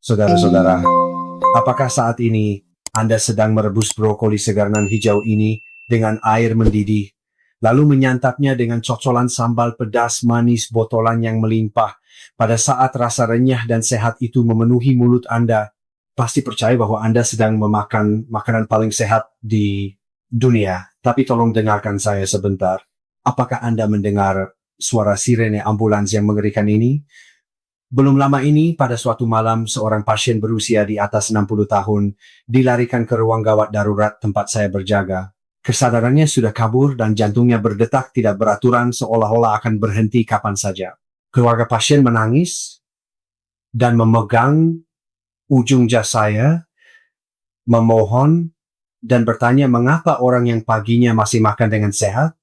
Saudara-saudara, apakah saat ini Anda sedang merebus brokoli segar nan hijau ini dengan air mendidih, lalu menyantapnya dengan cocolan sambal pedas manis botolan yang melimpah? Pada saat rasa renyah dan sehat itu memenuhi mulut Anda, pasti percaya bahwa Anda sedang memakan makanan paling sehat di dunia. Tapi tolong dengarkan saya sebentar. Apakah Anda mendengar suara sirene ambulans yang mengerikan ini? Belum lama ini, pada suatu malam, seorang pasien berusia di atas 60 tahun dilarikan ke ruang gawat darurat tempat saya berjaga. Kesadarannya sudah kabur dan jantungnya berdetak tidak beraturan seolah-olah akan berhenti kapan saja. Keluarga pasien menangis dan memegang ujung jas saya, memohon dan bertanya mengapa orang yang paginya masih makan dengan sehat,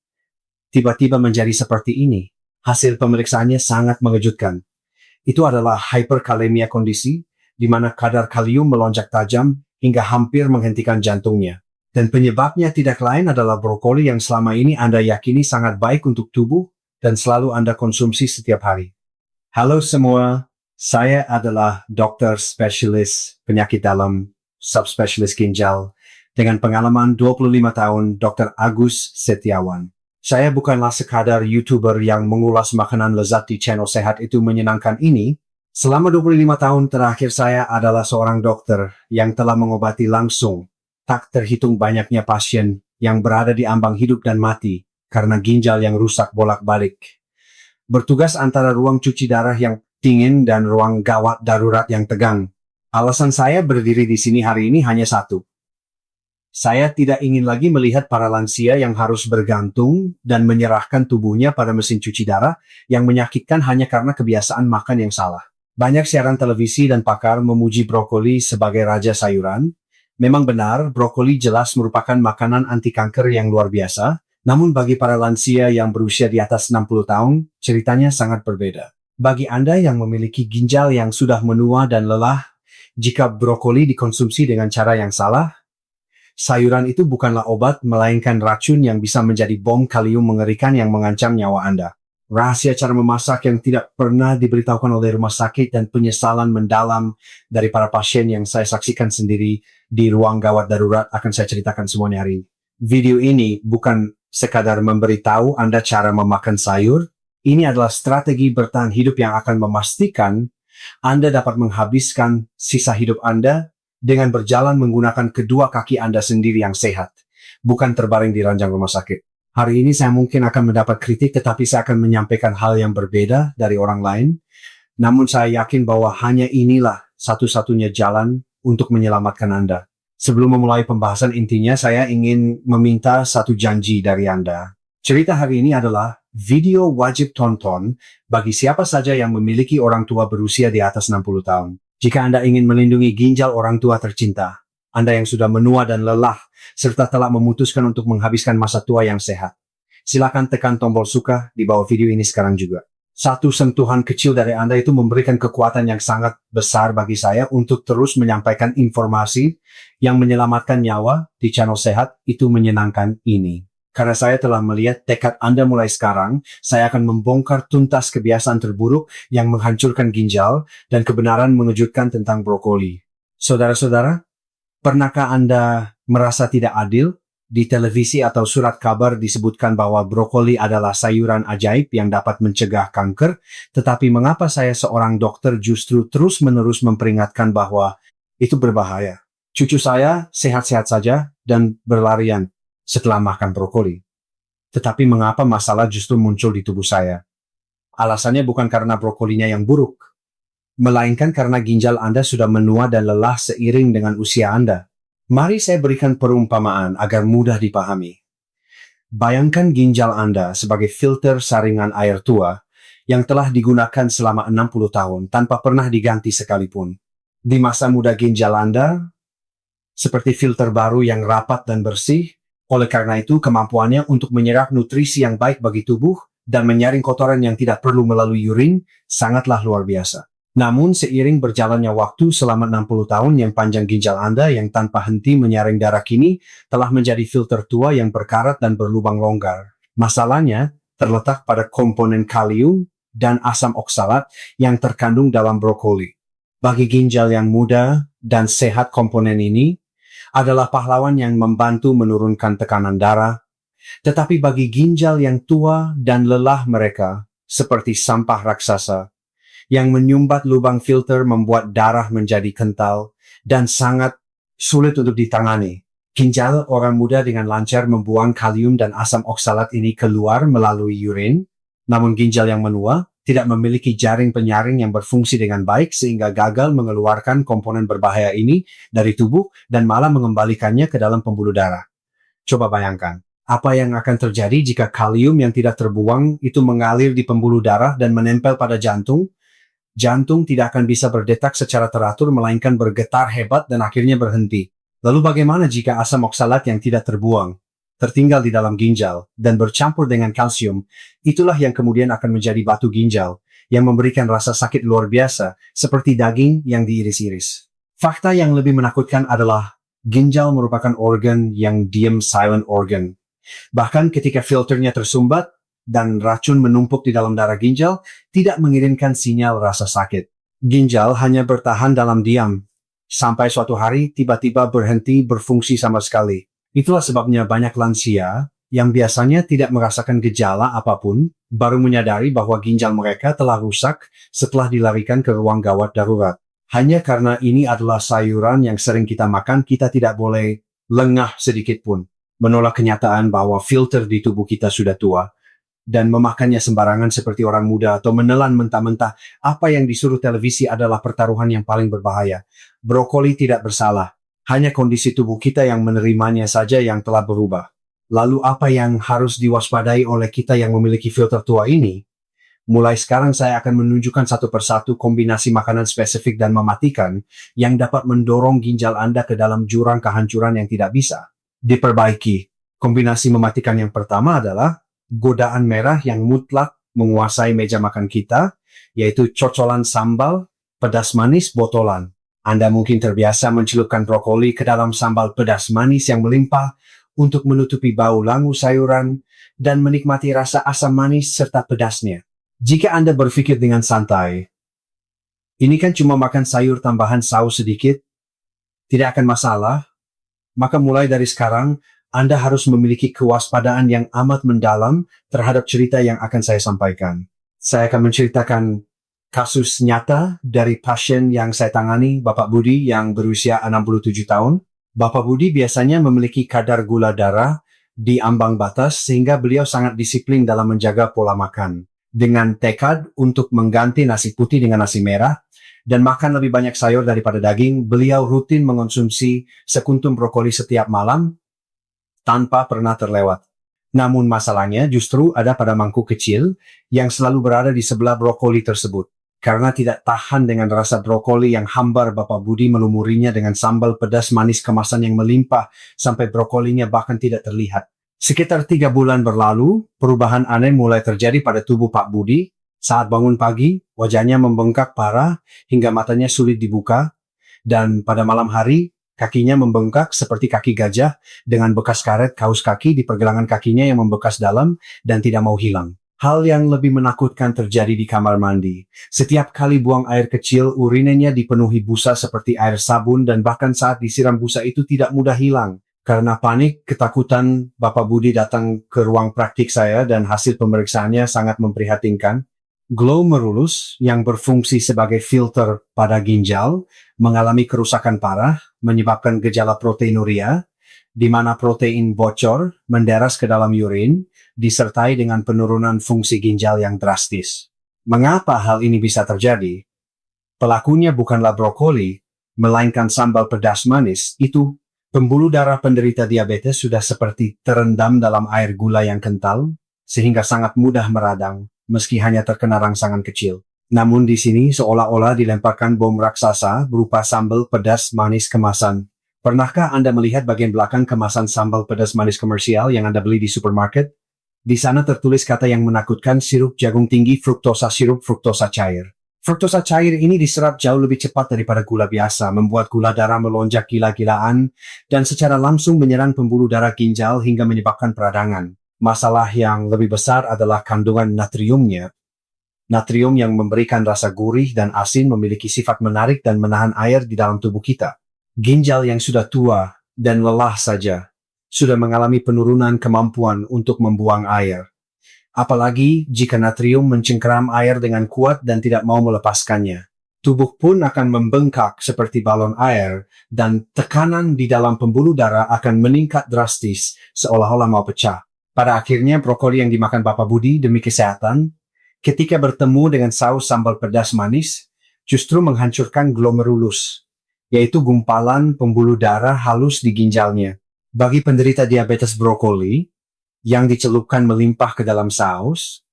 tiba-tiba menjadi seperti ini. Hasil pemeriksaannya sangat mengejutkan. Itu adalah hyperkalemia, kondisi di mana kadar kalium melonjak tajam hingga hampir menghentikan jantungnya. Dan penyebabnya tidak lain adalah brokoli yang selama ini Anda yakini sangat baik untuk tubuh dan selalu Anda konsumsi setiap hari. Halo semua, saya adalah dokter spesialis penyakit dalam subspesialis ginjal dengan pengalaman 25 tahun, Dr. Agus Setiawan. Saya bukanlah sekadar YouTuber yang mengulas makanan lezat di channel sehat itu menyenangkan ini. Selama 25 tahun terakhir saya adalah seorang dokter yang telah mengobati langsung tak terhitung banyaknya pasien yang berada di ambang hidup dan mati karena ginjal yang rusak bolak-balik. Bertugas antara ruang cuci darah yang dingin dan ruang gawat darurat yang tegang. Alasan saya berdiri di sini hari ini hanya satu. Saya tidak ingin lagi melihat para lansia yang harus bergantung dan menyerahkan tubuhnya pada mesin cuci darah yang menyakitkan hanya karena kebiasaan makan yang salah. Banyak siaran televisi dan pakar memuji brokoli sebagai raja sayuran. Memang benar, brokoli jelas merupakan makanan anti kanker yang luar biasa. Namun bagi para lansia yang berusia di atas 60 tahun, ceritanya sangat berbeda. Bagi Anda yang memiliki ginjal yang sudah menua dan lelah, jika brokoli dikonsumsi dengan cara yang salah, sayuran itu bukanlah obat, melainkan racun yang bisa menjadi bom kalium mengerikan yang mengancam nyawa Anda. Rahasia cara memasak yang tidak pernah diberitahukan oleh rumah sakit dan penyesalan mendalam dari para pasien yang saya saksikan sendiri di ruang gawat darurat akan saya ceritakan semuanya hari ini. Video ini bukan sekadar memberitahu Anda cara memakan sayur. Ini adalah strategi bertahan hidup yang akan memastikan Anda dapat menghabiskan sisa hidup Anda dengan berjalan menggunakan kedua kaki Anda sendiri yang sehat, bukan terbaring di ranjang rumah sakit. Hari ini saya mungkin akan mendapat kritik, tetapi saya akan menyampaikan hal yang berbeda dari orang lain. Namun saya yakin bahwa hanya inilah satu-satunya jalan untuk menyelamatkan Anda. Sebelum memulai pembahasan intinya, saya ingin meminta satu janji dari Anda. Cerita hari ini adalah video wajib tonton bagi siapa saja yang memiliki orang tua berusia di atas 60 tahun. Jika Anda ingin melindungi ginjal orang tua tercinta, Anda yang sudah menua dan lelah, serta telah memutuskan untuk menghabiskan masa tua yang sehat, silakan tekan tombol suka di bawah video ini sekarang juga. Satu sentuhan kecil dari Anda itu memberikan kekuatan yang sangat besar bagi saya untuk terus menyampaikan informasi yang menyelamatkan nyawa di channel sehat itu menyenangkan ini. Karena saya telah melihat tekad Anda mulai sekarang, saya akan membongkar tuntas kebiasaan terburuk yang menghancurkan ginjal dan kebenaran mengejutkan tentang brokoli. Saudara-saudara, pernahkah Anda merasa tidak adil? Di televisi atau surat kabar disebutkan bahwa brokoli adalah sayuran ajaib yang dapat mencegah kanker, tetapi mengapa saya seorang dokter justru terus-menerus memperingatkan bahwa itu berbahaya? Cucu saya sehat-sehat saja dan berlarian setelah makan brokoli. Tetapi mengapa masalah justru muncul di tubuh saya? Alasannya bukan karena brokolinya yang buruk, melainkan karena ginjal Anda sudah menua dan lelah seiring dengan usia Anda. Mari saya berikan perumpamaan agar mudah dipahami. Bayangkan ginjal Anda sebagai filter saringan air tua yang telah digunakan selama 60 tahun tanpa pernah diganti sekalipun. Di masa muda ginjal Anda seperti filter baru yang rapat dan bersih. Oleh karena itu, kemampuannya untuk menyerap nutrisi yang baik bagi tubuh dan menyaring kotoran yang tidak perlu melalui urin sangatlah luar biasa. Namun, seiring berjalannya waktu selama 60 tahun yang panjang ginjal Anda yang tanpa henti menyaring darah kini telah menjadi filter tua yang berkarat dan berlubang longgar. Masalahnya terletak pada komponen kalium dan asam oksalat yang terkandung dalam brokoli. Bagi ginjal yang muda dan sehat, komponen ini adalah pahlawan yang membantu menurunkan tekanan darah. Tetapi bagi ginjal yang tua dan lelah, mereka seperti sampah raksasa yang menyumbat lubang filter, membuat darah menjadi kental dan sangat sulit untuk ditangani. Ginjal orang muda dengan lancar membuang kalium dan asam oksalat ini keluar melalui urin, namun ginjal yang menua tidak memiliki jaring penyaring yang berfungsi dengan baik sehingga gagal mengeluarkan komponen berbahaya ini dari tubuh dan malah mengembalikannya ke dalam pembuluh darah. Coba bayangkan, apa yang akan terjadi jika kalium yang tidak terbuang itu mengalir di pembuluh darah dan menempel pada jantung? Jantung tidak akan bisa berdetak secara teratur, melainkan bergetar hebat dan akhirnya berhenti. Lalu bagaimana jika asam oksalat yang tidak terbuang tertinggal di dalam ginjal dan bercampur dengan kalsium? Itulah yang kemudian akan menjadi batu ginjal yang memberikan rasa sakit luar biasa seperti daging yang diiris-iris. Fakta yang lebih menakutkan adalah ginjal merupakan organ yang diam, silent organ. Bahkan ketika filternya tersumbat dan racun menumpuk di dalam darah, ginjal tidak mengirimkan sinyal rasa sakit. Ginjal hanya bertahan dalam diam sampai suatu hari tiba-tiba berhenti berfungsi sama sekali. Itulah sebabnya banyak lansia yang biasanya tidak merasakan gejala apapun baru menyadari bahwa ginjal mereka telah rusak setelah dilarikan ke ruang gawat darurat. Hanya karena ini adalah sayuran yang sering kita makan, kita tidak boleh lengah sedikit pun menolak kenyataan bahwa filter di tubuh kita sudah tua dan memakannya sembarangan seperti orang muda atau menelan mentah-mentah. Apa yang disuruh televisi adalah pertaruhan yang paling berbahaya. Brokoli tidak bersalah, hanya kondisi tubuh kita yang menerimanya saja yang telah berubah. Lalu apa yang harus diwaspadai oleh kita yang memiliki filter tua ini? Mulai sekarang saya akan menunjukkan satu persatu kombinasi makanan spesifik dan mematikan yang dapat mendorong ginjal Anda ke dalam jurang kehancuran yang tidak bisa diperbaiki. Kombinasi mematikan yang pertama adalah godaan merah yang mutlak menguasai meja makan kita, yaitu cocolan sambal pedas manis botolan. Anda mungkin terbiasa mencelupkan brokoli ke dalam sambal pedas manis yang melimpah untuk menutupi bau langu sayuran dan menikmati rasa asam manis serta pedasnya. Jika Anda berpikir dengan santai, ini kan cuma makan sayur tambahan saus sedikit, tidak akan masalah, maka mulai dari sekarang Anda harus memiliki kewaspadaan yang amat mendalam terhadap cerita yang akan saya sampaikan. Saya akan menceritakan kasus nyata dari pasien yang saya tangani, Bapak Budi yang berusia 67 tahun. Bapak Budi biasanya memiliki kadar gula darah di ambang batas sehingga beliau sangat disiplin dalam menjaga pola makan. Dengan tekad untuk mengganti nasi putih dengan nasi merah dan makan lebih banyak sayur daripada daging, beliau rutin mengonsumsi sekuntum brokoli setiap malam tanpa pernah terlewat. Namun masalahnya justru ada pada mangkuk kecil yang selalu berada di sebelah brokoli tersebut. Karena tidak tahan dengan rasa brokoli yang hambar, Bapak Budi melumurinya dengan sambal pedas manis kemasan yang melimpah sampai brokolinya bahkan tidak terlihat. Sekitar 3 bulan berlalu, perubahan aneh mulai terjadi pada tubuh Pak Budi. Saat bangun pagi, wajahnya membengkak parah hingga matanya sulit dibuka. Dan pada malam hari, kakinya membengkak seperti kaki gajah dengan bekas karet kaus kaki di pergelangan kakinya yang membekas dalam dan tidak mau hilang. Hal yang lebih menakutkan terjadi di kamar mandi. Setiap kali buang air kecil, urinenya dipenuhi busa seperti air sabun dan bahkan saat disiram busa itu tidak mudah hilang. Karena panik, ketakutan, Bapak Budi datang ke ruang praktik saya dan hasil pemeriksaannya sangat memprihatinkan. Glomerulus yang berfungsi sebagai filter pada ginjal mengalami kerusakan parah, menyebabkan gejala proteinuria, di mana protein bocor menderas ke dalam urin, disertai dengan penurunan fungsi ginjal yang drastis. Mengapa hal ini bisa terjadi? Pelakunya bukanlah brokoli, melainkan sambal pedas manis. Itu pembuluh darah penderita diabetes sudah seperti terendam dalam air gula yang kental, sehingga sangat mudah meradang, meski hanya terkena rangsangan kecil. Namun di sini seolah-olah dilemparkan bom raksasa berupa sambal pedas manis kemasan. Pernahkah Anda melihat bagian belakang kemasan sambal pedas manis komersial yang Anda beli di supermarket? Di sana tertulis kata yang menakutkan, sirup jagung tinggi fruktosa, sirup fruktosa cair. Fruktosa cair ini diserap jauh lebih cepat daripada gula biasa, membuat gula darah melonjak gila-gilaan, dan secara langsung menyerang pembuluh darah ginjal hingga menyebabkan peradangan. Masalah yang lebih besar adalah kandungan natriumnya. Natrium yang memberikan rasa gurih dan asin memiliki sifat menarik dan menahan air di dalam tubuh kita. Ginjal yang sudah tua dan lelah saja sudah mengalami penurunan kemampuan untuk membuang air. Apalagi jika natrium mencengkeram air dengan kuat dan tidak mau melepaskannya. Tubuh pun akan membengkak seperti balon air dan tekanan di dalam pembuluh darah akan meningkat drastis seolah-olah mau pecah. Pada akhirnya brokoli yang dimakan Bapak Budi demi kesehatan, ketika bertemu dengan saus sambal pedas manis, justru menghancurkan glomerulus, yaitu gumpalan pembuluh darah halus di ginjalnya. Bagi penderita diabetes brokoli, yang dicelupkan melimpah ke dalam saus,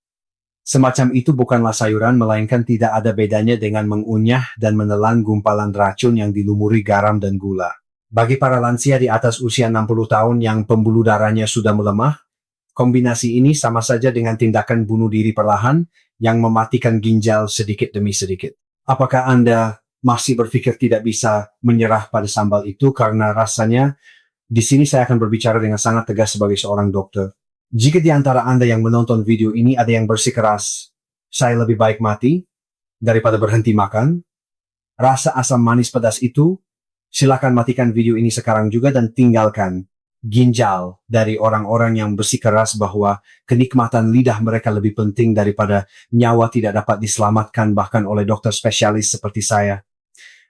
semacam itu bukanlah sayuran melainkan tidak ada bedanya dengan mengunyah dan menelan gumpalan racun yang dilumuri garam dan gula. Bagi para lansia di atas usia 60 tahun yang pembuluh darahnya sudah melemah, kombinasi ini sama saja dengan tindakan bunuh diri perlahan yang mematikan ginjal sedikit demi sedikit. Apakah Anda masih berpikir tidak bisa menyerah pada sambal itu karena rasanya? Di sini saya akan berbicara dengan sangat tegas sebagai seorang dokter. Jika di antara Anda yang menonton video ini ada yang bersikeras, saya lebih baik mati daripada berhenti makan, rasa asam manis pedas itu, silakan matikan video ini sekarang juga dan tinggalkan ginjal dari orang-orang yang bersikeras bahwa kenikmatan lidah mereka lebih penting daripada nyawa tidak dapat diselamatkan bahkan oleh dokter spesialis seperti saya.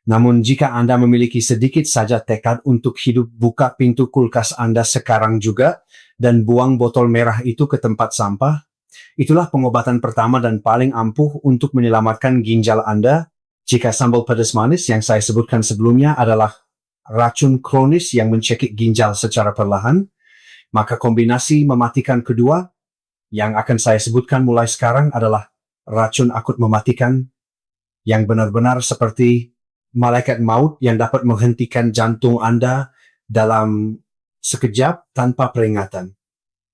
Namun jika Anda memiliki sedikit saja tekad untuk hidup, buka pintu kulkas Anda sekarang juga dan buang botol merah itu ke tempat sampah. Itulah pengobatan pertama dan paling ampuh untuk menyelamatkan ginjal Anda. Jika sambal pedas manis yang saya sebutkan sebelumnya adalah racun kronis yang mencekik ginjal secara perlahan, maka kombinasi mematikan kedua yang akan saya sebutkan mulai sekarang adalah racun akut mematikan yang benar-benar seperti malaikat maut yang dapat menghentikan jantung Anda dalam sekejap tanpa peringatan.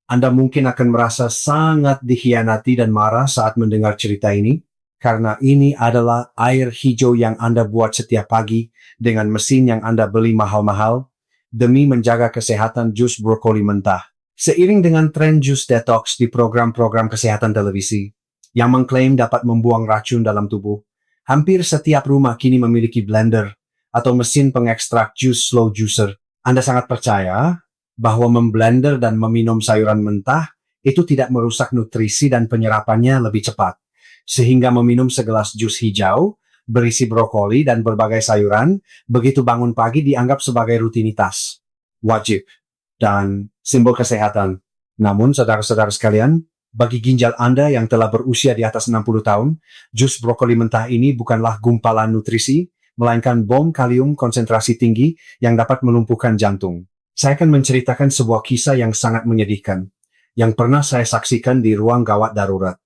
Anda mungkin akan merasa sangat dikhianati dan marah saat mendengar cerita ini, karena ini adalah air hijau yang Anda buat setiap pagi dengan mesin yang Anda beli mahal-mahal demi menjaga kesehatan jus brokoli mentah. Seiring dengan tren jus detox di program-program kesehatan televisi yang mengklaim dapat membuang racun dalam tubuh, hampir setiap rumah kini memiliki blender atau mesin pengekstrak jus slow juicer. Anda sangat percaya bahwa memblender dan meminum sayuran mentah itu tidak merusak nutrisi dan penyerapannya lebih cepat. Sehingga meminum segelas jus hijau berisi brokoli dan berbagai sayuran begitu bangun pagi dianggap sebagai rutinitas, wajib, dan simbol kesehatan. Namun saudara-saudara sekalian, bagi ginjal Anda yang telah berusia di atas 60 tahun, jus brokoli mentah ini bukanlah gumpalan nutrisi, melainkan bom kalium konsentrasi tinggi yang dapat melumpuhkan jantung. Saya akan menceritakan sebuah kisah yang sangat menyedihkan, yang pernah saya saksikan di ruang gawat darurat.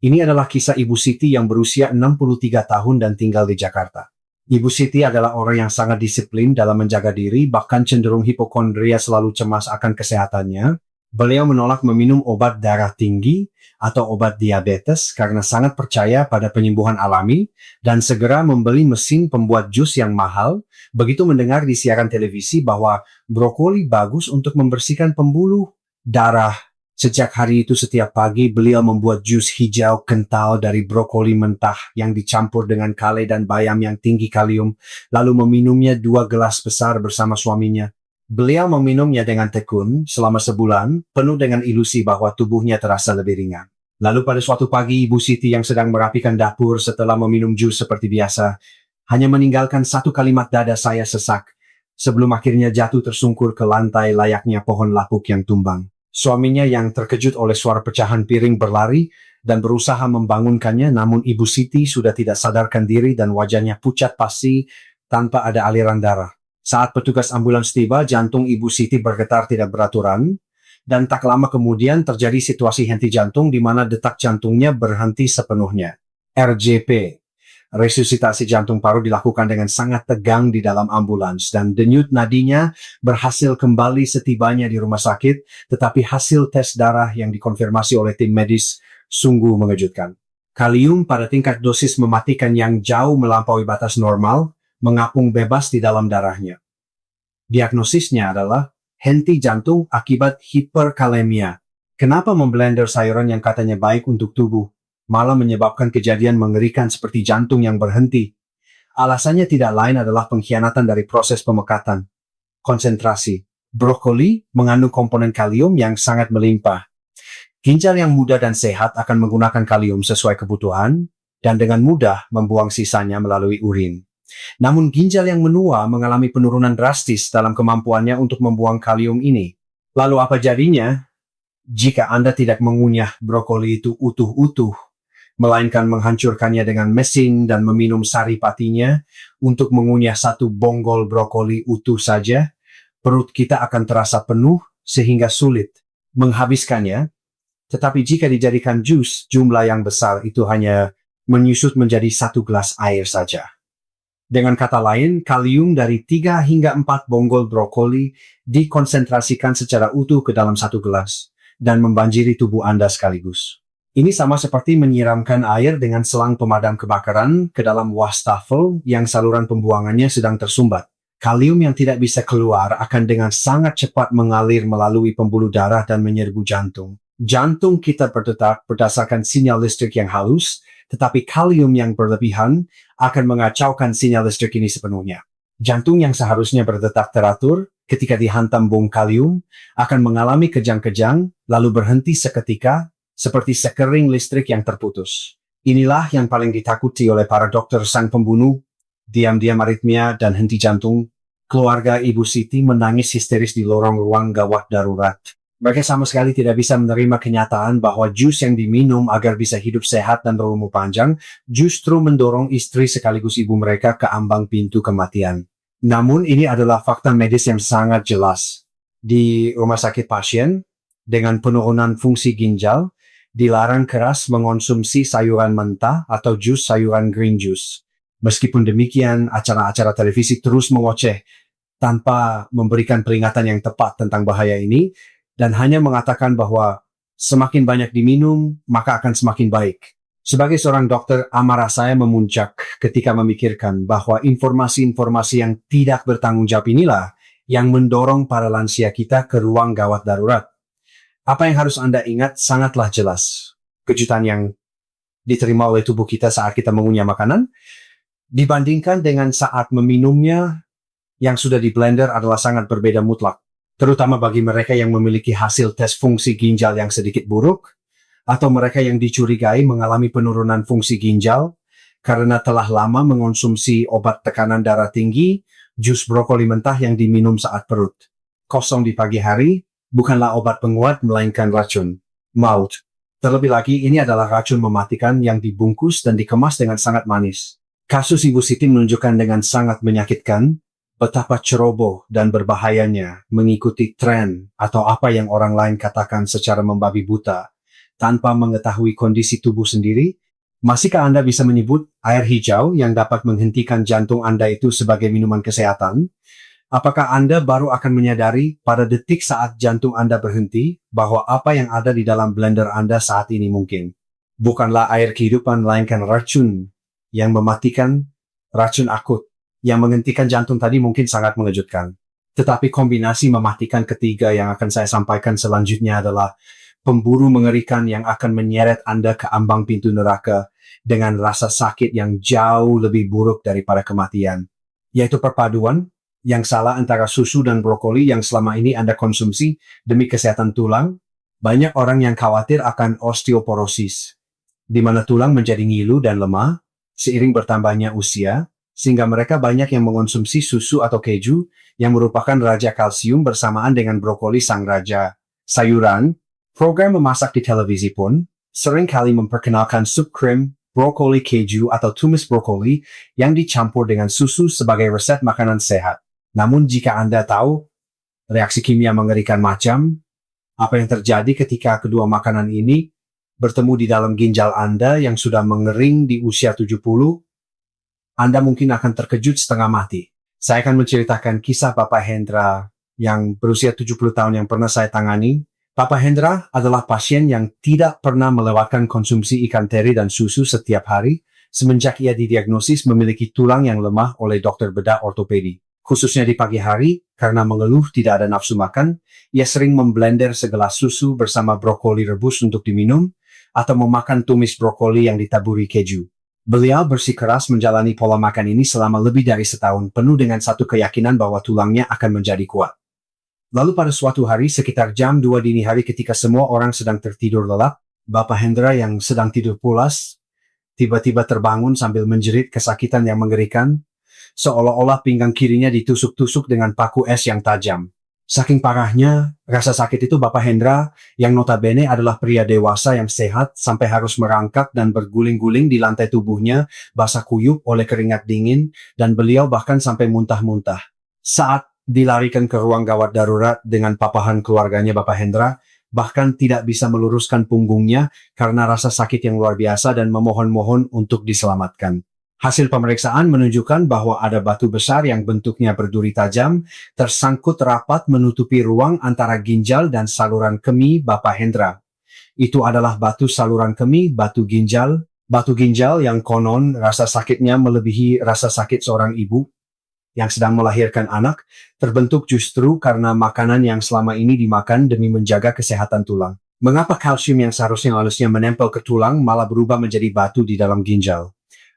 Ini adalah kisah Ibu Siti yang berusia 63 tahun dan tinggal di Jakarta. Ibu Siti adalah orang yang sangat disiplin dalam menjaga diri, bahkan cenderung hipokondria, selalu cemas akan kesehatannya. Beliau menolak meminum obat darah tinggi atau obat diabetes karena sangat percaya pada penyembuhan alami dan segera membeli mesin pembuat jus yang mahal begitu mendengar di siaran televisi bahwa brokoli bagus untuk membersihkan pembuluh darah. Sejak hari itu setiap pagi beliau membuat jus hijau kental dari brokoli mentah yang dicampur dengan kale dan bayam yang tinggi kalium, lalu meminumnya 2 gelas besar bersama suaminya. Beliau meminumnya dengan tekun selama sebulan, penuh dengan ilusi bahwa tubuhnya terasa lebih ringan. Lalu pada suatu pagi, Ibu Siti yang sedang merapikan dapur setelah meminum jus seperti biasa, hanya meninggalkan satu kalimat, "Dada saya sesak," sebelum akhirnya jatuh tersungkur ke lantai layaknya pohon lapuk yang tumbang. Suaminya yang terkejut oleh suara pecahan piring berlari dan berusaha membangunkannya, namun Ibu Siti sudah tidak sadarkan diri dan wajahnya pucat pasi tanpa ada aliran darah. Saat petugas ambulans tiba, jantung Ibu Siti bergetar tidak beraturan, dan tak lama kemudian terjadi situasi henti jantung di mana detak jantungnya berhenti sepenuhnya. RJP, resusitasi jantung paru, dilakukan dengan sangat tegang di dalam ambulans, dan denyut nadinya berhasil kembali setibanya di rumah sakit, tetapi hasil tes darah yang dikonfirmasi oleh tim medis sungguh mengejutkan. Kalium pada tingkat dosis mematikan yang jauh melampaui batas normal, mengapung bebas di dalam darahnya. Diagnosisnya adalah henti jantung akibat hiperkalemia. Kenapa memblender sayuran yang katanya baik untuk tubuh malah menyebabkan kejadian mengerikan seperti jantung yang berhenti. Alasannya tidak lain adalah pengkhianatan dari proses pemekatan. Konsentrasi. Brokoli mengandung komponen kalium yang sangat melimpah. Ginjal yang muda dan sehat akan menggunakan kalium sesuai kebutuhan dan dengan mudah membuang sisanya melalui urin. Namun ginjal yang menua mengalami penurunan drastis dalam kemampuannya untuk membuang kalium ini. Lalu apa jadinya? Jika Anda tidak mengunyah brokoli itu utuh-utuh, melainkan menghancurkannya dengan mesin dan meminum saripatinya untuk mengunyah satu bonggol brokoli utuh saja, perut kita akan terasa penuh sehingga sulit menghabiskannya. Tetapi jika dijadikan jus, jumlah yang besar itu hanya menyusut menjadi 1 gelas air saja. Dengan kata lain, kalium dari 3 hingga 4 bonggol brokoli dikonsentrasikan secara utuh ke dalam 1 gelas dan membanjiri tubuh Anda sekaligus. Ini sama seperti menyiramkan air dengan selang pemadam kebakaran ke dalam wastafel yang saluran pembuangannya sedang tersumbat. Kalium yang tidak bisa keluar akan dengan sangat cepat mengalir melalui pembuluh darah dan menyerbu jantung. Jantung kita berdetak berdasarkan sinyal listrik yang halus, tetapi kalium yang berlebihan akan mengacaukan sinyal listrik ini sepenuhnya. Jantung yang seharusnya berdetak teratur ketika dihantam bom kalium akan mengalami kejang-kejang lalu berhenti seketika seperti sekering listrik yang terputus. Inilah yang paling ditakuti oleh para dokter sang pembunuh, diam-diam aritmia dan henti jantung. Keluarga Ibu Siti menangis histeris di lorong ruang gawat darurat. Mereka sama sekali tidak bisa menerima kenyataan bahwa jus yang diminum agar bisa hidup sehat dan berumur panjang justru mendorong istri sekaligus ibu mereka ke ambang pintu kematian. Namun ini adalah fakta medis yang sangat jelas. Di rumah sakit pasien, dengan penurunan fungsi ginjal, dilarang keras mengonsumsi sayuran mentah atau jus sayuran green juice. Meskipun demikian, acara-acara televisi terus mengoceh tanpa memberikan peringatan yang tepat tentang bahaya ini, dan hanya mengatakan bahwa semakin banyak diminum, maka akan semakin baik. Sebagai seorang dokter, amarah saya memuncak ketika memikirkan bahwa informasi-informasi yang tidak bertanggung jawab inilah yang mendorong para lansia kita ke ruang gawat darurat. Apa yang harus Anda ingat sangatlah jelas. Kejutan yang diterima oleh tubuh kita saat kita mengunyah makanan, dibandingkan dengan saat meminumnya yang sudah di blender adalah sangat berbeda mutlak. Terutama bagi mereka yang memiliki hasil tes fungsi ginjal yang sedikit buruk, atau mereka yang dicurigai mengalami penurunan fungsi ginjal karena telah lama mengonsumsi obat tekanan darah tinggi, jus brokoli mentah yang diminum saat perut kosong di pagi hari, bukanlah obat penguat melainkan racun, maut. Terlebih lagi, ini adalah racun mematikan yang dibungkus dan dikemas dengan sangat manis. Kasus Ibu Siti menunjukkan dengan sangat menyakitkan betapa ceroboh dan berbahayanya mengikuti tren atau apa yang orang lain katakan secara membabi buta, tanpa mengetahui kondisi tubuh sendiri. Masihkah Anda bisa menyebut air hijau yang dapat menghentikan jantung Anda itu sebagai minuman kesehatan? Apakah Anda baru akan menyadari pada detik saat jantung Anda berhenti bahwa apa yang ada di dalam blender Anda saat ini mungkin bukanlah air kehidupan melainkan racun yang mematikan, racun akut yang menghentikan jantung tadi mungkin sangat mengejutkan. Tetapi kombinasi mematikan ketiga yang akan saya sampaikan selanjutnya adalah pemburu mengerikan yang akan menyeret Anda ke ambang pintu neraka dengan rasa sakit yang jauh lebih buruk daripada kematian, yaitu perpaduan yang salah antara susu dan brokoli yang selama ini Anda konsumsi demi kesehatan tulang. Banyak orang yang khawatir akan osteoporosis, di mana tulang menjadi ngilu dan lemah seiring bertambahnya usia, sehingga mereka banyak yang mengonsumsi susu atau keju yang merupakan raja kalsium bersamaan dengan brokoli sang raja sayuran. Program memasak di televisi pun sering kali memperkenalkan sup krim, brokoli keju atau tumis brokoli yang dicampur dengan susu sebagai resep makanan sehat. Namun jika Anda tahu reaksi kimia mengerikan macam apa yang terjadi ketika kedua makanan ini bertemu di dalam ginjal Anda yang sudah mengering di usia 70, Anda mungkin akan terkejut setengah mati. Saya akan menceritakan kisah Bapak Hendra yang berusia 70 tahun yang pernah saya tangani. Bapak Hendra adalah pasien yang tidak pernah melewatkan konsumsi ikan teri dan susu setiap hari semenjak ia didiagnosis memiliki tulang yang lemah oleh dokter bedah ortopedi. Khususnya di pagi hari, karena mengeluh tidak ada nafsu makan, ia sering memblender segelas susu bersama brokoli rebus untuk diminum, atau memakan tumis brokoli yang ditaburi keju. Beliau bersikeras menjalani pola makan ini selama lebih dari setahun, penuh dengan satu keyakinan bahwa tulangnya akan menjadi kuat. Lalu pada suatu hari sekitar jam 2 dini hari ketika semua orang sedang tertidur lelap, Bapak Hendra yang sedang tidur pulas, tiba-tiba terbangun sambil menjerit kesakitan yang mengerikan, seolah-olah pinggang kirinya ditusuk-tusuk dengan paku es yang tajam. Saking parahnya, rasa sakit itu Bapak Hendra, yang notabene adalah pria dewasa yang sehat, sampai harus merangkak dan berguling-guling di lantai tubuhnya, basah kuyup oleh keringat dingin, dan beliau bahkan sampai muntah-muntah. Saat dilarikan ke ruang gawat darurat dengan papahan keluarganya Bapak Hendra, bahkan tidak bisa meluruskan punggungnya karena rasa sakit yang luar biasa dan memohon-mohon untuk diselamatkan. Hasil pemeriksaan menunjukkan bahwa ada batu besar yang bentuknya berduri tajam, tersangkut rapat menutupi ruang antara ginjal dan saluran kemih Bapak Hendra. Itu adalah batu saluran kemih, batu ginjal yang konon rasa sakitnya melebihi rasa sakit seorang ibu yang sedang melahirkan anak, terbentuk justru karena makanan yang selama ini dimakan demi menjaga kesehatan tulang. Mengapa kalsium yang seharusnya menempel ke tulang malah berubah menjadi batu di dalam ginjal?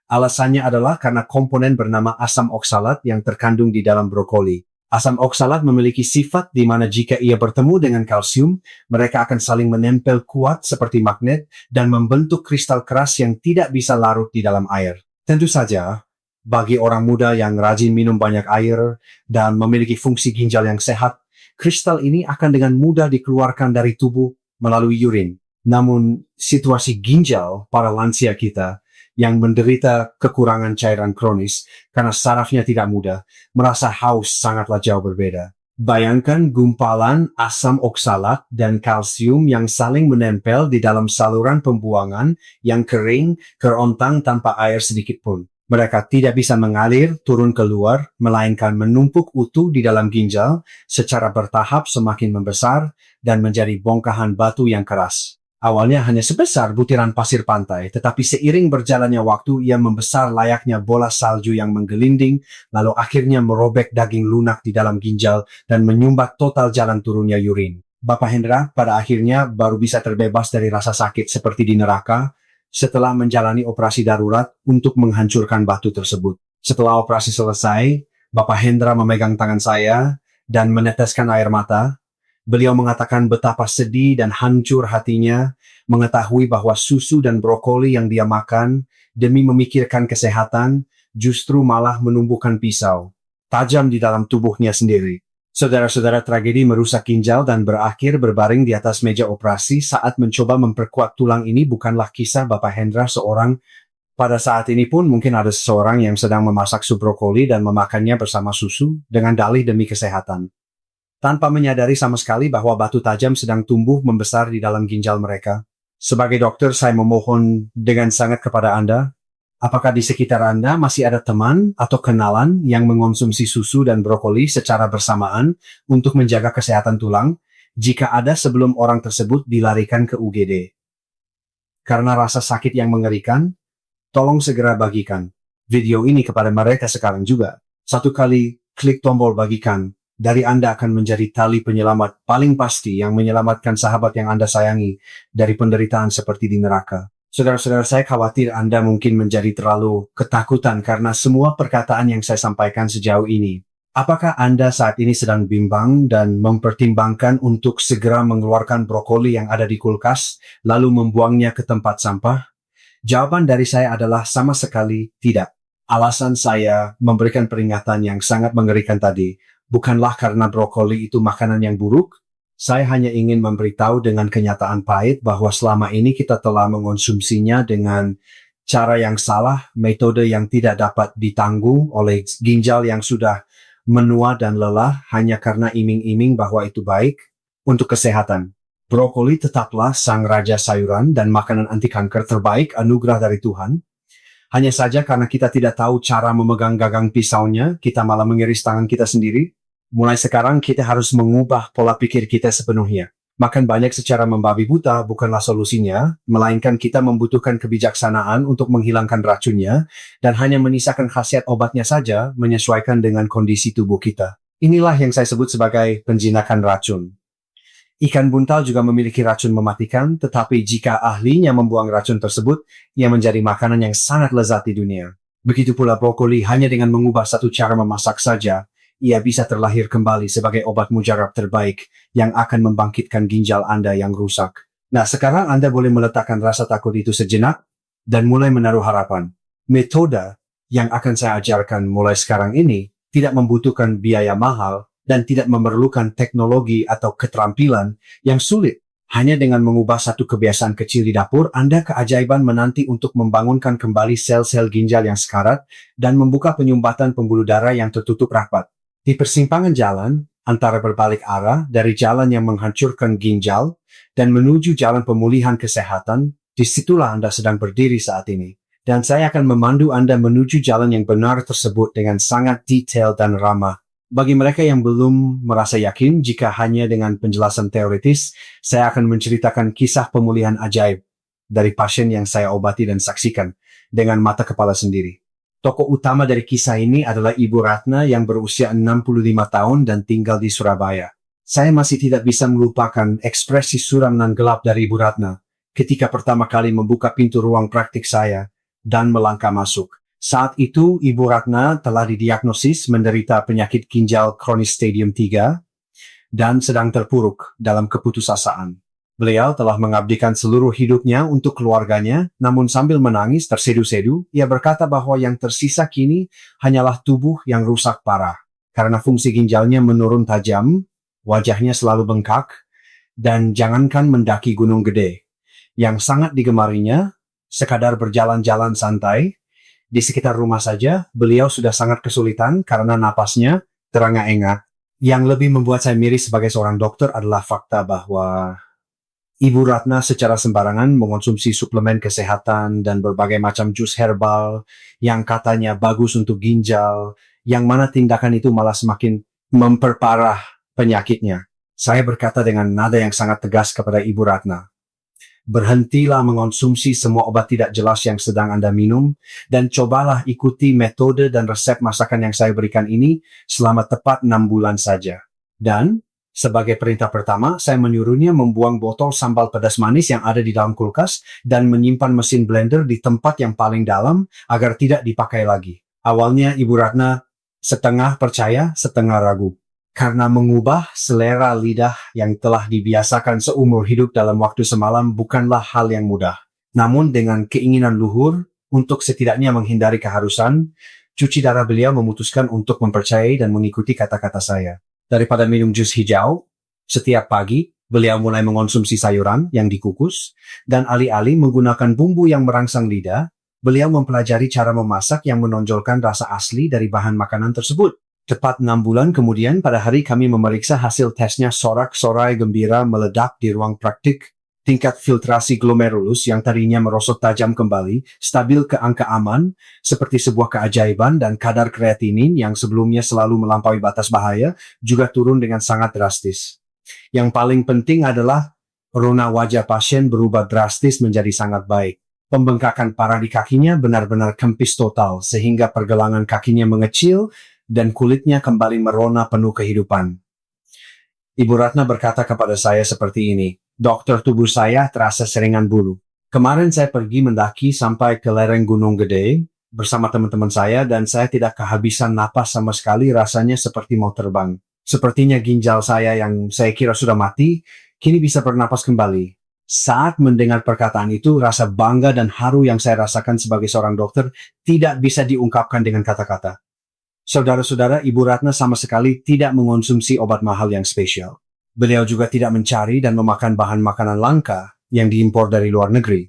Alasannya adalah karena komponen bernama asam oksalat yang terkandung di dalam brokoli. Asam oksalat memiliki sifat di mana jika ia bertemu dengan kalsium, mereka akan saling menempel kuat seperti magnet dan membentuk kristal keras yang tidak bisa larut di dalam air. Tentu saja, bagi orang muda yang rajin minum banyak air dan memiliki fungsi ginjal yang sehat, kristal ini akan dengan mudah dikeluarkan dari tubuh melalui urin. Namun, situasi ginjal para lansia kita yang menderita kekurangan cairan kronis karena sarafnya tidak mudah, merasa haus sangatlah jauh berbeda. Bayangkan gumpalan asam oksalat dan kalsium yang saling menempel di dalam saluran pembuangan yang kering, kerontang tanpa air sedikit pun. Mereka tidak bisa mengalir turun keluar, melainkan menumpuk utuh di dalam ginjal secara bertahap semakin membesar dan menjadi bongkahan batu yang keras. Awalnya hanya sebesar butiran pasir pantai, tetapi seiring berjalannya waktu ia membesar layaknya bola salju yang menggelinding, lalu akhirnya merobek daging lunak di dalam ginjal dan menyumbat total jalan turunnya urin. Bapak Hendra pada akhirnya baru bisa terbebas dari rasa sakit seperti di neraka setelah menjalani operasi darurat untuk menghancurkan batu tersebut. Setelah operasi selesai, Bapak Hendra memegang tangan saya dan meneteskan air mata. Beliau mengatakan betapa sedih dan hancur hatinya mengetahui bahwa susu dan brokoli yang dia makan demi memikirkan kesehatan justru malah menumbuhkan pisau tajam di dalam tubuhnya sendiri. Saudara-saudara, tragedi merusak ginjal dan berakhir berbaring di atas meja operasi saat mencoba memperkuat tulang ini bukanlah kisah Bapak Hendra seorang. Pada saat ini pun mungkin ada seseorang yang sedang memasak sup brokoli dan memakannya bersama susu dengan dalih demi kesehatan, tanpa menyadari sama sekali bahwa batu tajam sedang tumbuh membesar di dalam ginjal mereka. Sebagai dokter, saya memohon dengan sangat kepada Anda, apakah di sekitar Anda masih ada teman atau kenalan yang mengonsumsi susu dan brokoli secara bersamaan untuk menjaga kesehatan tulang? Jika ada, sebelum orang tersebut dilarikan ke UGD. Karena rasa sakit yang mengerikan, tolong segera bagikan video ini kepada mereka sekarang juga. Satu kali klik tombol bagikan, dari Anda akan menjadi tali penyelamat paling pasti yang menyelamatkan sahabat yang Anda sayangi dari penderitaan seperti di neraka. Saudara-saudara, saya khawatir Anda mungkin menjadi terlalu ketakutan karena semua perkataan yang saya sampaikan sejauh ini. Apakah Anda saat ini sedang bimbang dan mempertimbangkan untuk segera mengeluarkan brokoli yang ada di kulkas, lalu membuangnya ke tempat sampah? Jawaban dari saya adalah sama sekali tidak. Alasan saya memberikan peringatan yang sangat mengerikan tadi bukanlah karena brokoli itu makanan yang buruk. Saya hanya ingin memberitahu dengan kenyataan pahit bahwa selama ini kita telah mengonsumsinya dengan cara yang salah, metode yang tidak dapat ditanggung oleh ginjal yang sudah menua dan lelah hanya karena iming-iming bahwa itu baik untuk kesehatan. Brokoli tetaplah sang raja sayuran dan makanan anti kanker terbaik anugerah dari Tuhan. Hanya saja karena kita tidak tahu cara memegang gagang pisaunya, kita malah mengiris tangan kita sendiri. Mulai sekarang kita harus mengubah pola pikir kita sepenuhnya. Makan banyak secara membabi buta bukanlah solusinya, melainkan kita membutuhkan kebijaksanaan untuk menghilangkan racunnya dan hanya menyisakan khasiat obatnya saja menyesuaikan dengan kondisi tubuh kita. Inilah yang saya sebut sebagai penjinakan racun. Ikan buntal juga memiliki racun mematikan, tetapi jika ahlinya membuang racun tersebut, ia menjadi makanan yang sangat lezat di dunia. Begitu pula brokoli, hanya dengan mengubah satu cara memasak saja, ia bisa terlahir kembali sebagai obat mujarab terbaik yang akan membangkitkan ginjal Anda yang rusak. Nah, sekarang Anda boleh meletakkan rasa takut itu sejenak dan mulai menaruh harapan. Metode yang akan saya ajarkan mulai sekarang ini tidak membutuhkan biaya mahal dan tidak memerlukan teknologi atau keterampilan yang sulit. Hanya dengan mengubah satu kebiasaan kecil di dapur, Anda keajaiban menanti untuk membangunkan kembali sel-sel ginjal yang sekarat dan membuka penyumbatan pembuluh darah yang tertutup rapat. Di persimpangan jalan, antara berbalik arah dari jalan yang menghancurkan ginjal dan menuju jalan pemulihan kesehatan, disitulah Anda sedang berdiri saat ini. Dan saya akan memandu Anda menuju jalan yang benar tersebut dengan sangat detail dan ramah. Bagi mereka yang belum merasa yakin jika hanya dengan penjelasan teoritis, saya akan menceritakan kisah pemulihan ajaib dari pasien yang saya obati dan saksikan dengan mata kepala sendiri. Tokoh utama dari kisah ini adalah Ibu Ratna yang berusia 65 tahun dan tinggal di Surabaya. Saya masih tidak bisa melupakan ekspresi suram dan gelap dari Ibu Ratna ketika pertama kali membuka pintu ruang praktik saya dan melangkah masuk. Saat itu, Ibu Ratna telah didiagnosis menderita penyakit ginjal kronis stadium 3 dan sedang terpuruk dalam keputusasaan. Beliau telah mengabdikan seluruh hidupnya untuk keluarganya, namun sambil menangis tersedu-sedu, ia berkata bahwa yang tersisa kini hanyalah tubuh yang rusak parah. Karena fungsi ginjalnya menurun tajam, wajahnya selalu bengkak, dan jangankan mendaki gunung gede. Yang sangat digemarinya, sekadar berjalan-jalan santai, di sekitar rumah saja, beliau sudah sangat kesulitan karena napasnya terengah-engah. Yang lebih membuat saya miris sebagai seorang dokter adalah fakta bahwa Ibu Ratna secara sembarangan mengonsumsi suplemen kesehatan dan berbagai macam jus herbal yang katanya bagus untuk ginjal, yang mana tindakan itu malah semakin memperparah penyakitnya. Saya berkata dengan nada yang sangat tegas kepada Ibu Ratna, berhentilah mengonsumsi semua obat tidak jelas yang sedang Anda minum, dan cobalah ikuti metode dan resep masakan yang saya berikan ini selama tepat 6 bulan saja. Dan, sebagai perintah pertama, saya menyuruhnya membuang botol sambal pedas manis yang ada di dalam kulkas dan menyimpan mesin blender di tempat yang paling dalam agar tidak dipakai lagi. Awalnya Ibu Ratna setengah percaya, setengah ragu. Karena mengubah selera lidah yang telah dibiasakan seumur hidup dalam waktu semalam bukanlah hal yang mudah. Namun dengan keinginan luhur untuk setidaknya menghindari keharusan, cuci darah beliau memutuskan untuk mempercayai dan mengikuti kata-kata saya. Daripada minum jus hijau, setiap pagi beliau mulai mengonsumsi sayuran yang dikukus, dan alih-alih menggunakan bumbu yang merangsang lidah, beliau mempelajari cara memasak yang menonjolkan rasa asli dari bahan makanan tersebut. Tepat 6 bulan kemudian, pada hari kami memeriksa hasil tesnya, sorak-sorai gembira meledak di ruang praktik. Tingkat filtrasi glomerulus yang tadinya merosot tajam kembali, stabil ke angka aman, seperti sebuah keajaiban, dan kadar kreatinin yang sebelumnya selalu melampaui batas bahaya, juga turun dengan sangat drastis. Yang paling penting adalah, rona wajah pasien berubah drastis menjadi sangat baik. Pembengkakan parah di kakinya benar-benar kempis total, sehingga pergelangan kakinya mengecil, dan kulitnya kembali merona penuh kehidupan. Ibu Ratna berkata kepada saya seperti ini, dokter, tubuh saya terasa seringan bulu. Kemarin saya pergi mendaki sampai ke lereng Gunung Gede bersama teman-teman saya dan saya tidak kehabisan napas sama sekali, rasanya seperti mau terbang. Sepertinya ginjal saya yang saya kira sudah mati, kini bisa bernapas kembali. Saat mendengar perkataan itu, rasa bangga dan haru yang saya rasakan sebagai seorang dokter tidak bisa diungkapkan dengan kata-kata. Saudara-saudara, Ibu Ratna sama sekali tidak mengonsumsi obat mahal yang spesial. Beliau juga tidak mencari dan memakan bahan makanan langka yang diimpor dari luar negeri.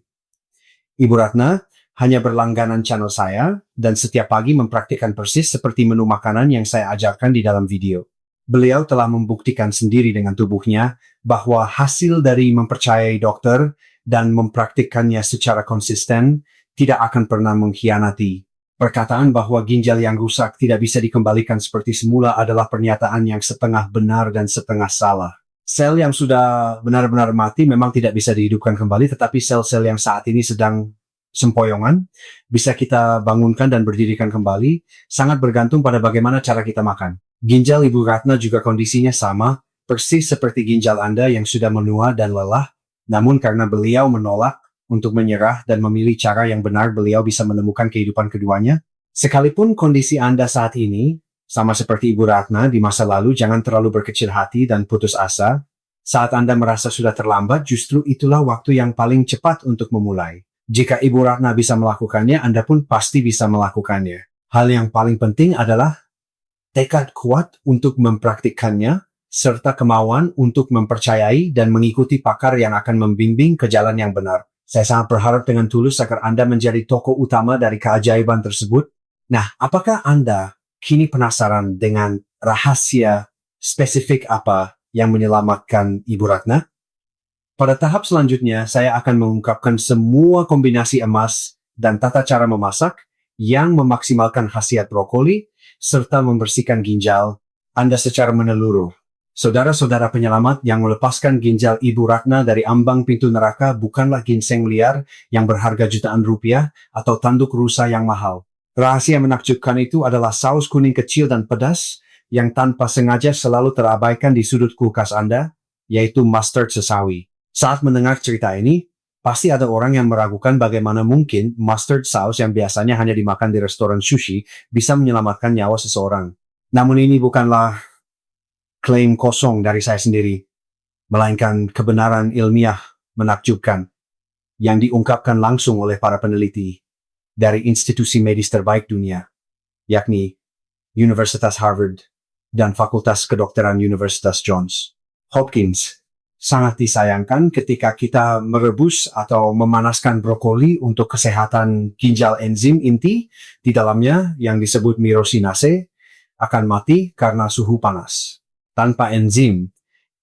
Ibu Ratna hanya berlangganan channel saya dan setiap pagi mempraktikkan persis seperti menu makanan yang saya ajarkan di dalam video. Beliau telah membuktikan sendiri dengan tubuhnya bahwa hasil dari mempercayai dokter dan mempraktikkannya secara konsisten tidak akan pernah mengkhianati. Perkataan bahwa ginjal yang rusak tidak bisa dikembalikan seperti semula adalah pernyataan yang setengah benar dan setengah salah. Sel yang sudah benar-benar mati memang tidak bisa dihidupkan kembali, tetapi sel-sel yang saat ini sedang sempoyongan bisa kita bangunkan dan berdirikan kembali, sangat bergantung pada bagaimana cara kita makan. Ginjal Ibu Ratna juga kondisinya sama, persis seperti ginjal Anda yang sudah menua dan lelah, namun karena beliau menolak untuk menyerah dan memilih cara yang benar, beliau bisa menemukan kehidupan keduanya. Sekalipun kondisi Anda saat ini sama seperti Ibu Ratna di masa lalu, jangan terlalu berkecil hati dan putus asa. Saat Anda merasa sudah terlambat, justru itulah waktu yang paling cepat untuk memulai. Jika Ibu Ratna bisa melakukannya, Anda pun pasti bisa melakukannya. Hal yang paling penting adalah tekad kuat untuk mempraktikkannya, serta kemauan untuk mempercayai dan mengikuti pakar yang akan membimbing ke jalan yang benar. Saya sangat berharap dengan tulus agar Anda menjadi tokoh utama dari keajaiban tersebut. Nah, apakah Anda kini penasaran dengan rahasia spesifik apa yang menyelamatkan Ibu Ratna? Pada tahap selanjutnya, saya akan mengungkapkan semua kombinasi emas dan tata cara memasak yang memaksimalkan khasiat brokoli serta membersihkan ginjal Anda secara menyeluruh. Saudara-saudara penyelamat yang melepaskan ginjal Ibu Ratna dari ambang pintu neraka bukanlah ginseng liar yang berharga jutaan rupiah atau tanduk rusa yang mahal. Rahasia menakjubkan itu adalah saus kuning kecil dan pedas yang tanpa sengaja selalu terabaikan di sudut kulkas Anda, yaitu mustard sesawi. Saat mendengar cerita ini, pasti ada orang yang meragukan bagaimana mungkin mustard sauce yang biasanya hanya dimakan di restoran sushi bisa menyelamatkan nyawa seseorang. Namun ini bukanlah klaim kosong dari saya sendiri, melainkan kebenaran ilmiah menakjubkan yang diungkapkan langsung oleh para peneliti dari institusi medis terbaik dunia, yakni Universitas Harvard dan Fakultas Kedokteran Universitas Johns Hopkins. Sangat disayangkan ketika kita merebus atau memanaskan brokoli untuk kesehatan ginjal, enzim inti di dalamnya yang disebut myrosinase akan mati karena suhu panas. Tanpa enzim,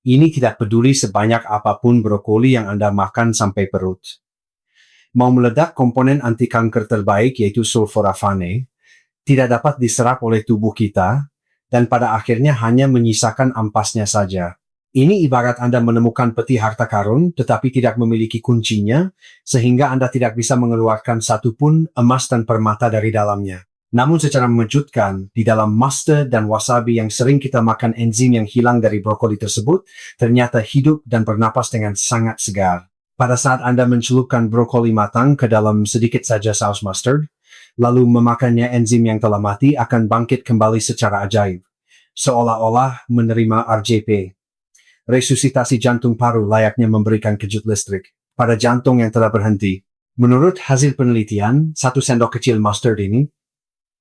ini tidak peduli sebanyak apapun brokoli yang Anda makan sampai perut. Mau meledak komponen anti kanker terbaik yaitu sulforafane, tidak dapat diserap oleh tubuh kita dan pada akhirnya hanya menyisakan ampasnya saja. Ini ibarat Anda menemukan peti harta karun tetapi tidak memiliki kuncinya sehingga Anda tidak bisa mengeluarkan satupun emas dan permata dari dalamnya. Namun secara mengejutkan, di dalam mustard dan wasabi yang sering kita makan, enzim yang hilang dari brokoli tersebut ternyata hidup dan bernapas dengan sangat segar. Pada saat Anda mencelupkan brokoli matang ke dalam sedikit saja saus mustard, lalu memakannya, enzim yang telah mati akan bangkit kembali secara ajaib, seolah-olah menerima RJP. Resusitasi jantung paru layaknya memberikan kejut listrik pada jantung yang telah berhenti. Menurut hasil penelitian, 1 sendok kecil mustard ini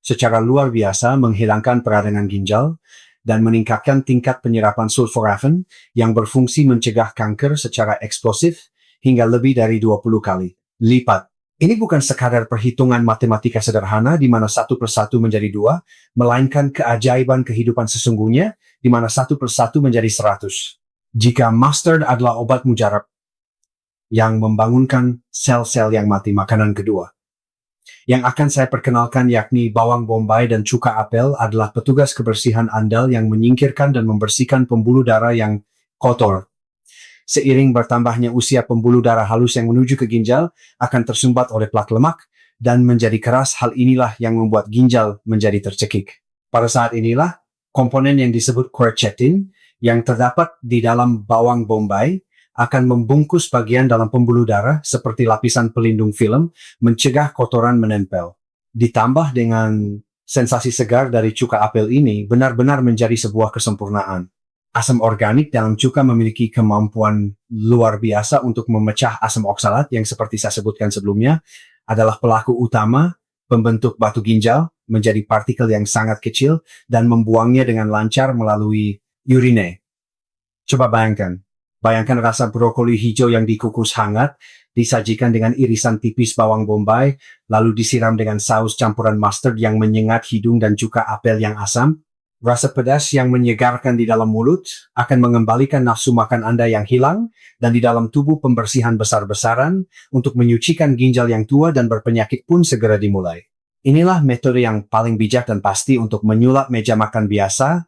secara luar biasa menghilangkan peradangan ginjal dan meningkatkan tingkat penyerapan sulforafan yang berfungsi mencegah kanker secara eksplosif hingga lebih dari 20 kali lipat. Ini bukan sekadar perhitungan matematika sederhana di mana 1 per 1 menjadi 2, melainkan keajaiban kehidupan sesungguhnya di mana 1 per 1 menjadi 100. Jika mustard adalah obat mujarab yang membangunkan sel-sel yang mati, makanan kedua yang akan saya perkenalkan yakni bawang bombay dan cuka apel adalah petugas kebersihan andal yang menyingkirkan dan membersihkan pembuluh darah yang kotor. Seiring bertambahnya usia, pembuluh darah halus yang menuju ke ginjal akan tersumbat oleh plak lemak dan menjadi keras. Hal inilah yang membuat ginjal menjadi tercekik. Pada saat inilah komponen yang disebut quercetin yang terdapat di dalam bawang bombay akan membungkus bagian dalam pembuluh darah seperti lapisan pelindung film, mencegah kotoran menempel. Ditambah dengan sensasi segar dari cuka apel ini benar-benar menjadi sebuah kesempurnaan. Asam organik dalam cuka memiliki kemampuan luar biasa untuk memecah asam oksalat yang seperti saya sebutkan sebelumnya adalah pelaku utama pembentuk batu ginjal menjadi partikel yang sangat kecil dan membuangnya dengan lancar melalui urine. Coba bayangkan rasa brokoli hijau yang dikukus hangat, disajikan dengan irisan tipis bawang bombay, lalu disiram dengan saus campuran mustard yang menyengat hidung dan cuka apel yang asam. Rasa pedas yang menyegarkan di dalam mulut akan mengembalikan nafsu makan Anda yang hilang dan di dalam tubuh pembersihan besar-besaran untuk menyucikan ginjal yang tua dan berpenyakit pun segera dimulai. Inilah metode yang paling bijak dan pasti untuk menyulap meja makan biasa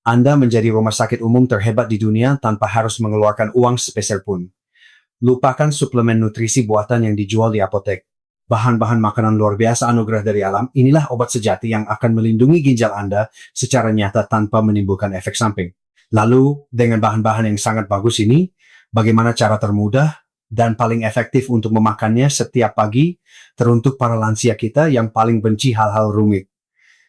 Anda menjadi rumah sakit umum terhebat di dunia tanpa harus mengeluarkan uang sepeser pun. Lupakan suplemen nutrisi buatan yang dijual di apotek. Bahan-bahan makanan luar biasa anugerah dari alam, inilah obat sejati yang akan melindungi ginjal Anda secara nyata tanpa menimbulkan efek samping. Lalu, dengan bahan-bahan yang sangat bagus ini, bagaimana cara termudah dan paling efektif untuk memakannya setiap pagi, teruntuk para lansia kita yang paling benci hal-hal rumit.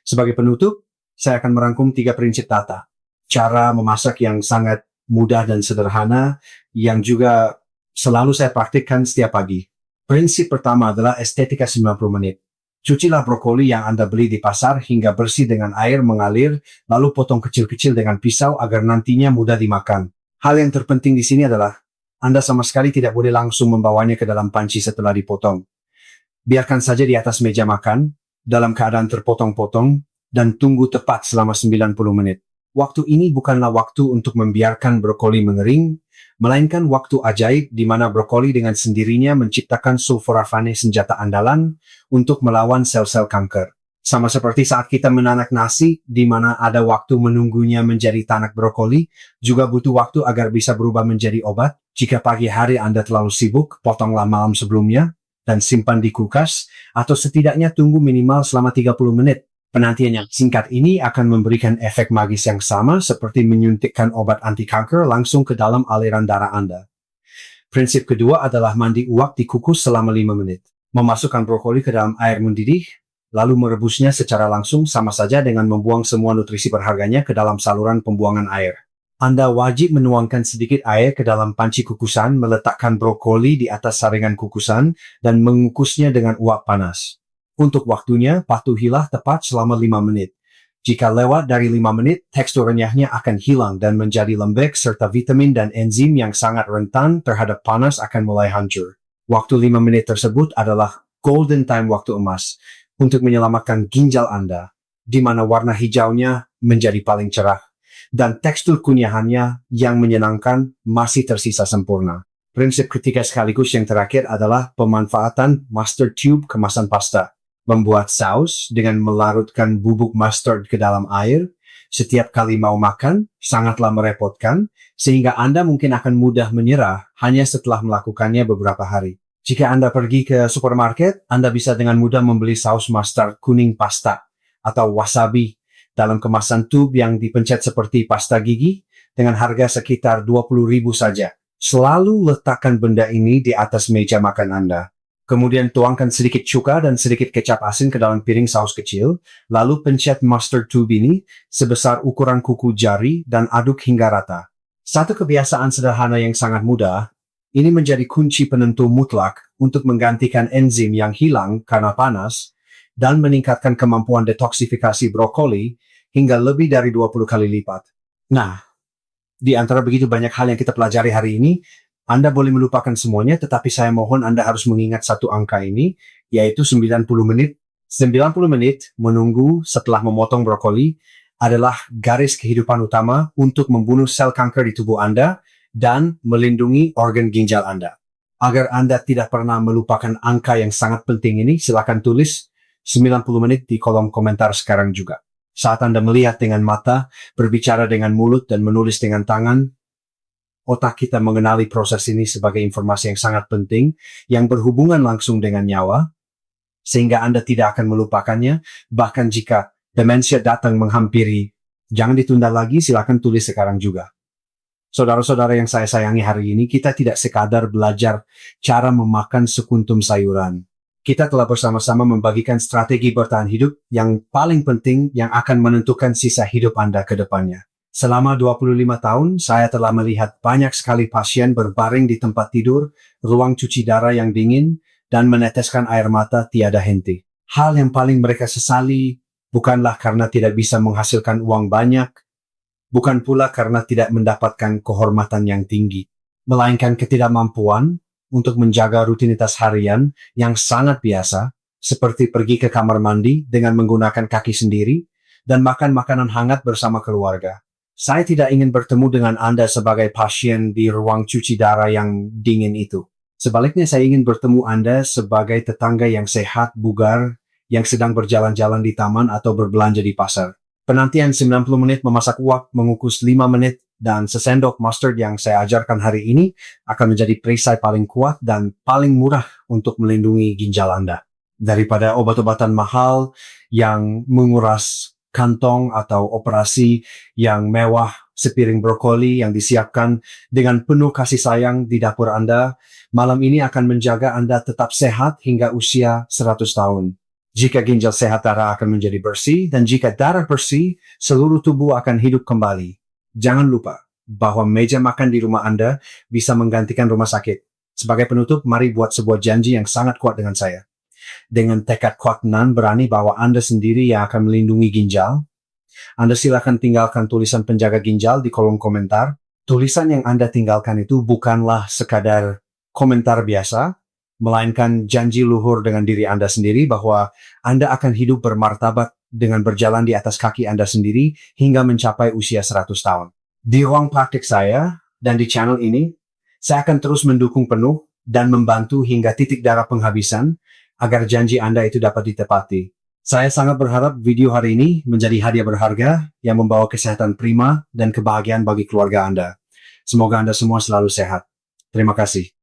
Sebagai penutup, saya akan merangkum 3 prinsip tata. Cara memasak yang sangat mudah dan sederhana, yang juga selalu saya praktikkan setiap pagi. Prinsip pertama adalah estetika 90 menit. Cucilah brokoli yang Anda beli di pasar hingga bersih dengan air mengalir, lalu potong kecil-kecil dengan pisau agar nantinya mudah dimakan. Hal yang terpenting di sini adalah, Anda sama sekali tidak boleh langsung membawanya ke dalam panci setelah dipotong. Biarkan saja di atas meja makan, dalam keadaan terpotong-potong, dan tunggu tepat selama 90 menit. Waktu ini bukanlah waktu untuk membiarkan brokoli mengering, melainkan waktu ajaib di mana brokoli dengan sendirinya menciptakan sulforafane, senjata andalan untuk melawan sel-sel kanker. Sama seperti saat kita menanak nasi, di mana ada waktu menunggunya menjadi tanak brokoli, juga butuh waktu agar bisa berubah menjadi obat. Jika pagi hari Anda terlalu sibuk, potonglah malam sebelumnya, dan simpan di kulkas, atau setidaknya tunggu minimal selama 30 menit. Penantian yang singkat ini akan memberikan efek magis yang sama seperti menyuntikkan obat anti kanker langsung ke dalam aliran darah Anda. Prinsip kedua adalah mandi uap dikukus selama 5 menit. Memasukkan brokoli ke dalam air mendidih, lalu merebusnya secara langsung sama saja dengan membuang semua nutrisi berharganya ke dalam saluran pembuangan air. Anda wajib menuangkan sedikit air ke dalam panci kukusan, meletakkan brokoli di atas saringan kukusan, dan mengukusnya dengan uap panas. Untuk waktunya, patuhilah tepat selama 5 menit. Jika lewat dari 5 menit, tekstur renyahnya akan hilang dan menjadi lembek serta vitamin dan enzim yang sangat rentan terhadap panas akan mulai hancur. Waktu 5 menit tersebut adalah golden time, waktu emas, untuk menyelamatkan ginjal Anda, di mana warna hijaunya menjadi paling cerah, dan tekstur kunyahannya yang menyenangkan masih tersisa sempurna. Prinsip ketiga sekaligus yang terakhir adalah pemanfaatan mustard tube kemasan pasta. Membuat saus dengan melarutkan bubuk mustard ke dalam air setiap kali mau makan sangatlah merepotkan, sehingga Anda mungkin akan mudah menyerah hanya setelah melakukannya beberapa hari. Jika Anda pergi ke supermarket, Anda bisa dengan mudah membeli saus mustard kuning pasta atau wasabi dalam kemasan tube yang dipencet seperti pasta gigi dengan harga sekitar 20.000 saja. Selalu letakkan benda ini di atas meja makan Anda. Kemudian tuangkan sedikit cuka dan sedikit kecap asin ke dalam piring saus kecil, lalu pencet mustard tube ini sebesar ukuran kuku jari dan aduk hingga rata. Satu kebiasaan sederhana yang sangat mudah, ini menjadi kunci penentu mutlak untuk menggantikan enzim yang hilang karena panas dan meningkatkan kemampuan detoksifikasi brokoli hingga lebih dari 20 kali lipat. Nah, di antara begitu banyak hal yang kita pelajari hari ini, Anda boleh melupakan semuanya, tetapi saya mohon Anda harus mengingat satu angka ini, yaitu 90 menit. 90 menit menunggu setelah memotong brokoli adalah garis kehidupan utama untuk membunuh sel kanker di tubuh Anda dan melindungi organ ginjal Anda. Agar Anda tidak pernah melupakan angka yang sangat penting ini, silakan tulis 90 menit di kolom komentar sekarang juga. Saat Anda melihat dengan mata, berbicara dengan mulut, dan menulis dengan tangan, otak kita mengenali proses ini sebagai informasi yang sangat penting yang berhubungan langsung dengan nyawa, sehingga Anda tidak akan melupakannya, bahkan jika demensia datang menghampiri. Jangan ditunda lagi, silakan tulis sekarang juga. Saudara-saudara yang saya sayangi, hari ini kita tidak sekadar belajar cara memakan sekuntum sayuran. Kita telah bersama-sama membagikan strategi bertahan hidup yang paling penting yang akan menentukan sisa hidup Anda ke depannya. Selama 25 tahun, saya telah melihat banyak sekali pasien berbaring di tempat tidur, ruang cuci darah yang dingin, dan meneteskan air mata tiada henti. Hal yang paling mereka sesali bukanlah karena tidak bisa menghasilkan uang banyak, bukan pula karena tidak mendapatkan kehormatan yang tinggi, melainkan ketidakmampuan untuk menjaga rutinitas harian yang sangat biasa, seperti pergi ke kamar mandi dengan menggunakan kaki sendiri, dan makan makanan hangat bersama keluarga. Saya tidak ingin bertemu dengan Anda sebagai pasien di ruang cuci darah yang dingin itu. Sebaliknya, saya ingin bertemu Anda sebagai tetangga yang sehat, bugar, yang sedang berjalan-jalan di taman atau berbelanja di pasar. Penantian 90 menit memasak uap, mengukus 5 menit, dan sesendok mustard yang saya ajarkan hari ini akan menjadi perisai paling kuat dan paling murah untuk melindungi ginjal Anda. Daripada obat-obatan mahal yang menguras kantong atau operasi yang mewah sepiring brokoli yang disiapkan dengan penuh kasih sayang di dapur Anda, malam ini akan menjaga Anda tetap sehat hingga usia 100 tahun. Jika ginjal sehat, darah akan menjadi bersih, dan jika darah bersih, seluruh tubuh akan hidup kembali. Jangan lupa bahwa meja makan di rumah Anda bisa menggantikan rumah sakit. Sebagai penutup, mari buat sebuah janji yang sangat kuat dengan saya. Dengan tekad kuat dan berani bahwa Anda sendiri yang akan melindungi ginjal, Anda silakan tinggalkan tulisan penjaga ginjal di kolom komentar. Tulisan yang Anda tinggalkan itu bukanlah sekadar komentar biasa, melainkan janji luhur dengan diri Anda sendiri bahwa Anda akan hidup bermartabat dengan berjalan di atas kaki Anda sendiri hingga mencapai usia 100 tahun. Di ruang praktik saya dan di channel ini, saya akan terus mendukung penuh dan membantu hingga titik darah penghabisan agar janji Anda itu dapat ditepati. Saya sangat berharap video hari ini menjadi hadiah berharga yang membawa kesehatan prima dan kebahagiaan bagi keluarga Anda. Semoga Anda semua selalu sehat. Terima kasih.